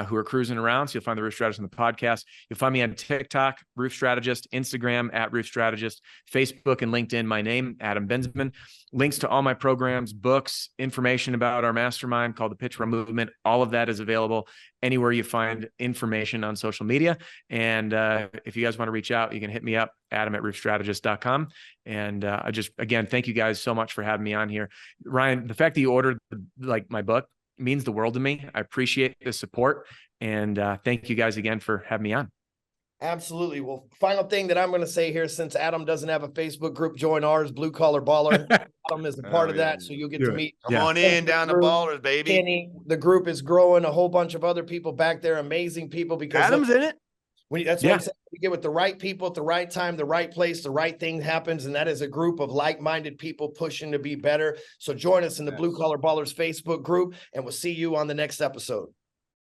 who are cruising around. So you'll find the Roof Strategist on the podcast. You'll find me on TikTok, Roof Strategist, Instagram @Roof Strategist, Facebook and LinkedIn, my name, Adam Benman. Links to all my programs, books, information about our mastermind called the Pitch Room Movement. All of that is available anywhere you find information on social media. And if you guys want to reach out, you can hit me up, Adam@roofstrategist.com. And I just, again, thank you guys so much for having me on here. Ryan, the fact that you ordered my book means the world to me. I appreciate the support. And thank you guys again for having me on. Absolutely. Well, final thing that I'm going to say here, since Adam doesn't have a Facebook group, join ours, Blue Collar Baller. Adam is a part of that, so you'll get to meet. Come on in, down the ballers, baby. Kenny, the group is growing. A whole bunch of other people back there, amazing people. Because Adam's in it. That's what I'm saying. You get with the right people at the right time, the right place, the right thing happens, and that is a group of like-minded people pushing to be better. So join us in the Blue Collar Ballers Facebook group, and we'll see you on the next episode.